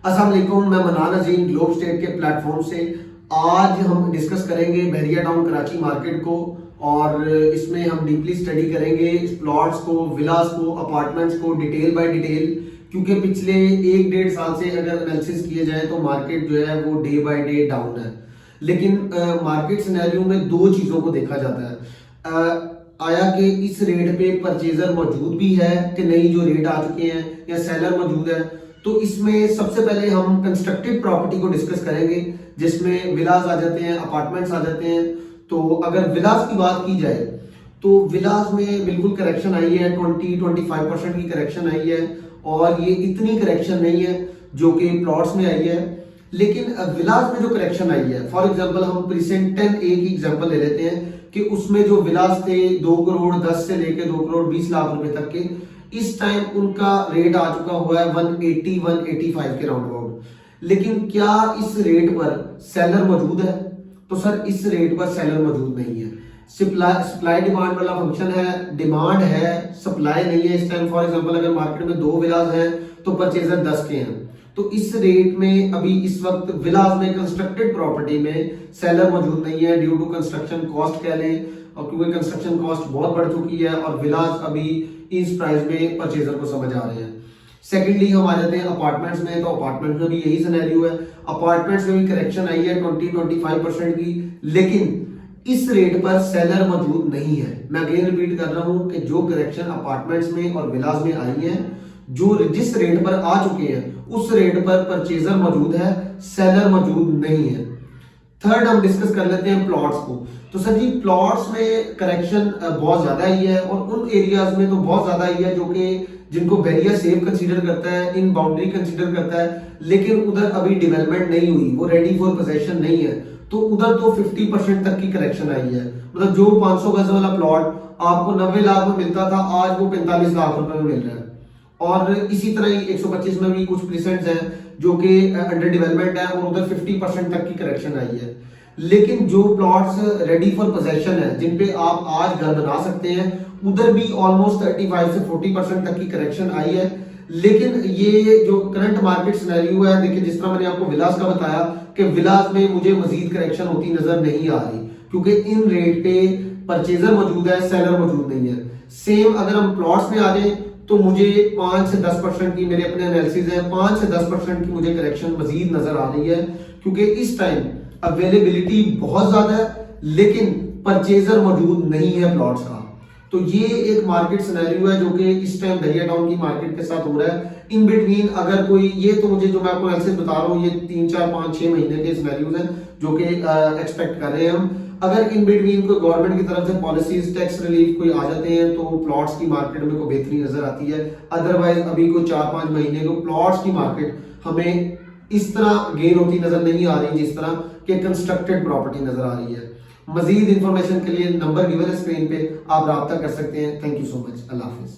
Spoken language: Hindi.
अस्सलाम वालेकुम, मैं मनान अजीम ग्लोब स्टेट के प्लेटफॉर्म से। आज हम डिस्कस करेंगे बहरिया टाउन कराची मार्केट को और इसमें हम डीपली स्टडी करेंगे प्लॉट्स को, विलास को, अपार्टमेंट्स को डिटेल बाय डिटेल, क्योंकि पिछले 1-1.5 साल से अगर एनालिसिस किए जाए तो मार्केट जो है वो डे बाय डे डाउन है। लेकिन मार्केट सिनेरियो में दो चीज़ों को देखा जाता है। आया कि इस रेट पे परचेजर मौजूद भी है कि नहीं, जो रेट आ चुके हैं, या सेलर मौजूद है। तो इसमें सबसे पहले हम कंस्ट्रक्टेड प्रॉपर्टी को डिस्कस करेंगे, जिसमें विलास आ जाते हैं, अपार्टमेंट्स आ जाते हैं। तो अगर विलास की बात की जाए तो विलास में बिल्कुल करेक्शन आई है, 20-25% की करेक्शन आई है, और ये इतनी करेक्शन नहीं है जो कि प्लॉट्स में आई है। लेकिन विलास में जो करेक्शन आई है, फॉर एग्जांपल हम प्रीसेंट 10A की एग्जांपल ले लेते हैं कि उसमें जो विलास थे 2 करोड़ 10 से लेकर 2 करोड़ 20 लाख रुपए तक के, इस टाइम उनका रेट आ चुका हुआ है 180-185 के राउंड अबाउट। लेकिन क्या इस रेट पर सेलर मौजूद है? तो सर इस रेट पर सेलर मौजूद नहीं है। सप्लाई डिमांड वाला फंक्शन है, डिमांड है, सप्लाई नहीं है इस टाइम। फॉर एग्जांपल अगर मार्केट में 2 विलास हैं तो परचेजर 10 के हैं। तो इस रेट में अभी इस वक्त विलास में कंस्ट्रक्टेड प्रॉपर्टी में सेलर मौजूद नहीं है, ड्यू टू कंस्ट्रक्शन कॉस्ट कह लें, और क्योंकि कंस्ट्रक्शन कॉस्ट बहुत बढ़ चुकी है और विलास अभी इस प्राइस में परचेजर को समझ आ रहे हैं। सेकेंडली हम आ जाते हैं अपार्टमेंट्स में। तो अपार्टमेंट्स में भी यही सिनेरियो है, अपार्टमेंट्स में भी करेक्शन आई है 20-25% की, लेकिन इस रेट पर सेलर मौजूद नहीं है। मैं अगेन रिपीट कर रहा हूं कि जो करेक्शन अपार्टमेंट्स में और विलास में आई है, जो जिस रेट पर आ चुके हैं उस रेट पर परचेजर मौजूद है, सेलर मौजूद नहीं है। थर्ड हम डिस्कस कर लेते हैं प्लॉट्स को। तो सर जी प्लॉट्स में करेक्शन बहुत ज्यादा आई है, और उन एरियाज में तो बहुत ज्यादा आई है जो कि जिनको बहरिया सेफ कंसीडर करता है, इन बाउंड्री कंसीडर करता है, लेकिन उधर अभी डेवलपमेंट नहीं हुई, वो रेडी फॉर पोजेशन नहीं है। तो उधर तो 50% तक की करेक्शन आई है। मतलब जो 500 गज वाला प्लॉट आपको 90 लाख में मिलता था, आज वो 45 लाख रुपए में मिल रहा है। और इसी तरह ही 125 में भी कुछ परसेंट हैं जो कि अंडर डेवलपमेंट है, और उधर 50% तक की करेक्शन आई है। लेकिन जो प्लॉट्स रेडी फॉर पोजेशन है, जिन पे आप आज घर बना सकते हैं, उधर भी ऑलमोस्ट 35 से 40% तक की करेक्शन आई है। लेकिन ये जो करंट मार्केट सिनेरियो है, देखिए जिस तरह मैंने आपको विलास का बताया कि विलास में मुझे मजीद करेक्शन होती नजर नहीं आ रही, क्योंकि इन रेट पे परचेजर मौजूद है, सेलर मौजूद नहीं है। सेम अगर हम प्लॉट्स में आ जाए तो मुझे 5 से 10% की, मेरे अपने एनालिसिस है, 5 से 10% की मुझे करेक्शन मजीद नजर आ रही है, क्योंकि इस टाइम अवेलेबिलिटी बहुत ज्यादा है लेकिन परचेजर मौजूद नहीं है प्लॉट्स का। तो ये एक मार्केट सिनेरियो है जो कि इस टाइम बहरिया टाउन की मार्केट के साथ हो रहा है। इन बिटवीन अगर कोई, ये तो मुझे जो मैं आपको एनालिसिस बता रहा हूँ, ये 3-4-5-6 महीने के सिनेरियोज हैं जो कि एक्सपेक्ट कर रहे हैं हम। अगर इन बिटवीन कोई गवर्नमेंट की तरफ से पॉलिसीज, टैक्स रिलीफ कोई आ जाते हैं तो प्लॉट्स की मार्केट में कोई बेहतरी नजर आती है। अदरवाइज अभी कोई 4-5 महीने को प्लॉट्स की मार्केट हमें इस तरह गेन होती नजर नहीं आ रही जिस तरह के कंस्ट्रक्टेड प्रॉपर्टी नजर आ रही है। मजीद इंफॉर्मेशन के लिए नंबर गिवन है स्क्रीन पे, आप राब्ता कर सकते हैं। Thank you so much. Allah Hafiz.